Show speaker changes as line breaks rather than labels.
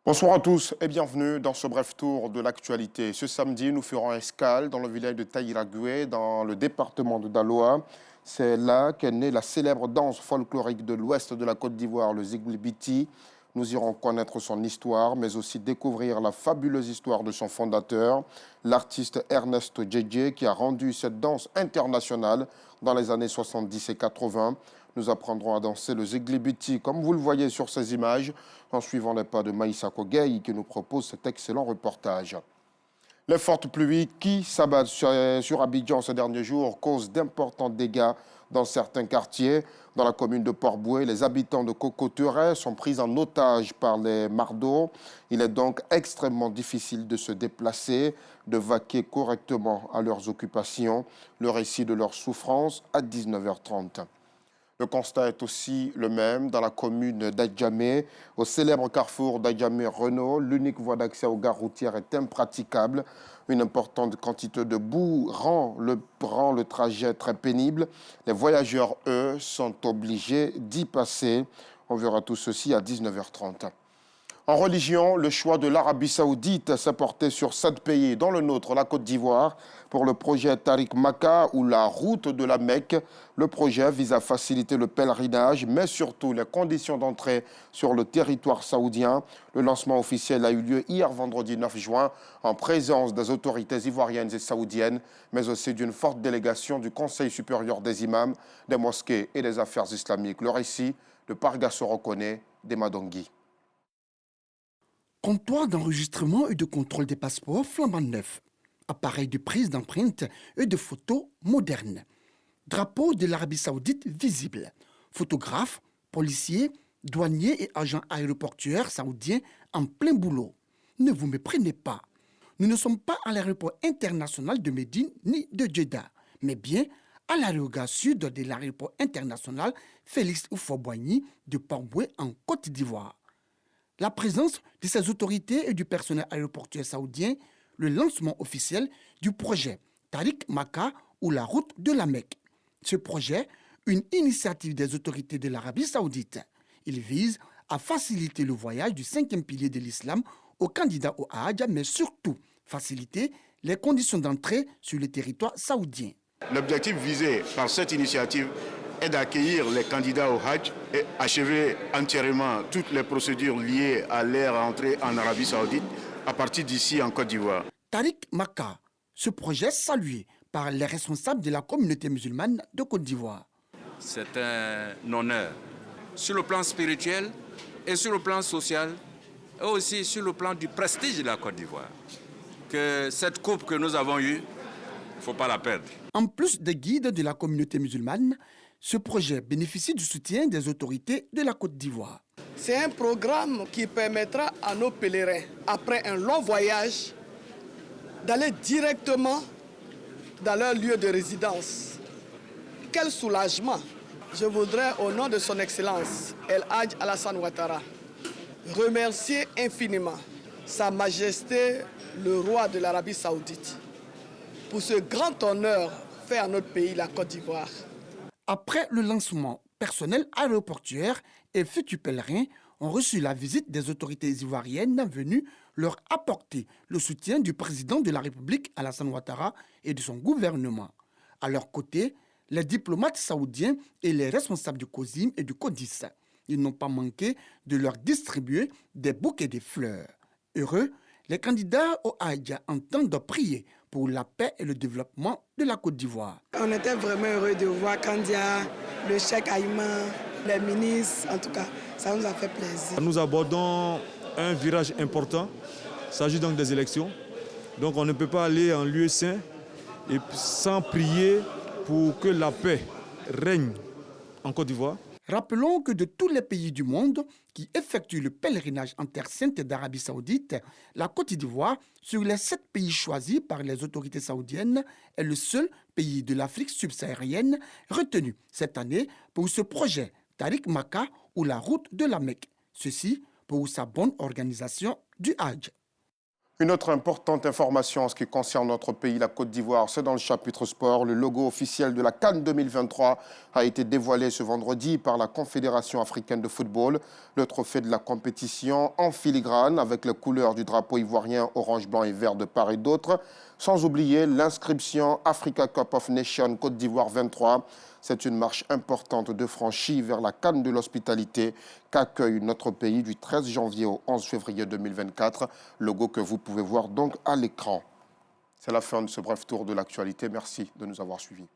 Bonsoir à tous et bienvenue dans ce bref tour de l'actualité. Ce samedi, nous ferons escale dans le village de Taïragué, dans le département de Daloa. C'est là qu'est née la célèbre danse folklorique de l'ouest de la Côte d'Ivoire, le Ziglibiti. Nous irons connaître son histoire, mais aussi découvrir la fabuleuse histoire de son fondateur, l'artiste Ernest Djedje, qui a rendu cette danse internationale dans les années 70 et 80. Nous apprendrons à danser le Ziglibiti, comme vous le voyez sur ces images, en suivant les pas de Maïssa Kogei, qui nous propose cet excellent reportage. Les fortes pluies qui s'abattent sur Abidjan ces derniers jours causent d'importants dégâts dans certains quartiers. Dans la commune de Port-Boué, les habitants de Cocoteray sont pris en otage par les mardeaux. Il est donc extrêmement difficile de se déplacer, de vaquer correctement à leurs occupations. Le récit de leur souffrance à 19h30. Le constat est aussi le même dans la commune d'Adjamé. Au célèbre carrefour d'Adjamé-Renault, l'unique voie d'accès aux gares routières est impraticable. Une importante quantité de boue rend le trajet très pénible. Les voyageurs, eux, sont obligés d'y passer. On verra tout ceci à 19h30. En religion, le choix de l'Arabie Saoudite s'est porté sur 7 pays, dont le nôtre, la Côte d'Ivoire, pour le projet Tariq Makka ou la route de la Mecque. Le projet vise à faciliter le pèlerinage, mais surtout les conditions d'entrée sur le territoire saoudien. Le lancement officiel a eu lieu hier vendredi 9 juin en présence des autorités ivoiriennes et saoudiennes, mais aussi d'une forte délégation du Conseil supérieur des imams, des mosquées et des affaires islamiques. Le récit de Parga Sorokone des Madongui.
Comptoir d'enregistrement et de contrôle des passeports flambant neufs. Appareil de prise d'empreintes et de photos modernes. Drapeau de l'Arabie Saoudite visible. Photographes, policiers, douaniers et agents aéroportuaires saoudiens en plein boulot. Ne vous méprenez pas. Nous ne sommes pas à l'aéroport international de Médine ni de Jeddah, mais bien à l'aérogare sud de l'aéroport international Félix Houphouët-Boigny de Port-Boué en Côte d'Ivoire. La présence de ces autorités et du personnel aéroportuaire saoudien, le lancement officiel du projet Tariq Makka ou la route de la Mecque. Ce projet, une initiative des autorités de l'Arabie saoudite. Il vise à faciliter le voyage du 5e pilier de l'islam aux candidats au Hajj, mais surtout faciliter les conditions d'entrée sur le territoire saoudien.
L'objectif visé par cette initiative est d'accueillir les candidats au Hajj et achever entièrement toutes les procédures liées à leur entrée en Arabie Saoudite à partir d'ici en Côte d'Ivoire.
Tariq Makka, ce projet salué par les responsables de la communauté musulmane de Côte d'Ivoire.
C'est un honneur sur le plan spirituel et sur le plan social et aussi sur le plan du prestige de la Côte d'Ivoire. Que cette coupe que nous avons eue, il ne faut pas la perdre.
En plus des guides de la communauté musulmane, ce projet bénéficie du soutien des autorités de la Côte d'Ivoire.
C'est un programme qui permettra à nos pèlerins, après un long voyage, d'aller directement dans leur lieu de résidence. Quel soulagement! Je voudrais, au nom de son Excellence, El Hadj Alassane Ouattara, remercier infiniment Sa Majesté, le roi de l'Arabie Saoudite, pour ce grand honneur fait à notre pays, la Côte d'Ivoire.
Après le lancement, personnel aéroportuaire et futurs pèlerins ont reçu la visite des autorités ivoiriennes venues leur apporter le soutien du président de la République, Alassane Ouattara, et de son gouvernement. À leur côté, les diplomates saoudiens et les responsables du COSIM et du CODIS. Ils n'ont pas manqué de leur distribuer des bouquets de fleurs. Heureux, les candidats au Hajj entendent prier pour la paix et le développement de la Côte d'Ivoire.
On était vraiment heureux de voir Kandia, le Cheikh Aïman, les ministres, en tout cas, ça nous a fait plaisir.
Nous abordons un virage important, il s'agit donc des élections. Donc on ne peut pas aller en lieu saint et sans prier pour que la paix règne en Côte d'Ivoire.
Rappelons que de tous les pays du monde qui effectuent le pèlerinage en terre sainte d'Arabie Saoudite, la Côte d'Ivoire, sur les 7 pays choisis par les autorités saoudiennes, est le seul pays de l'Afrique subsaharienne retenu cette année pour ce projet Tariq Makka ou la route de la Mecque. Ceci pour sa bonne organisation du Hajj.
Une autre importante information en ce qui concerne notre pays, la Côte d'Ivoire, c'est dans le chapitre sport. Le logo officiel de la CAN 2023 a été dévoilé ce vendredi par la Confédération africaine de football. Le trophée de la compétition en filigrane avec les couleurs du drapeau ivoirien orange, blanc et vert de part et d'autre. Sans oublier l'inscription Africa Cup of Nations Côte d'Ivoire 23. C'est une marche importante de franchie vers la CAN de l'hospitalité qu'accueille notre pays du 13 janvier au 11 février 2024. Logo que vous pouvez voir donc à l'écran. C'est la fin de ce bref tour de l'actualité. Merci de nous avoir suivis.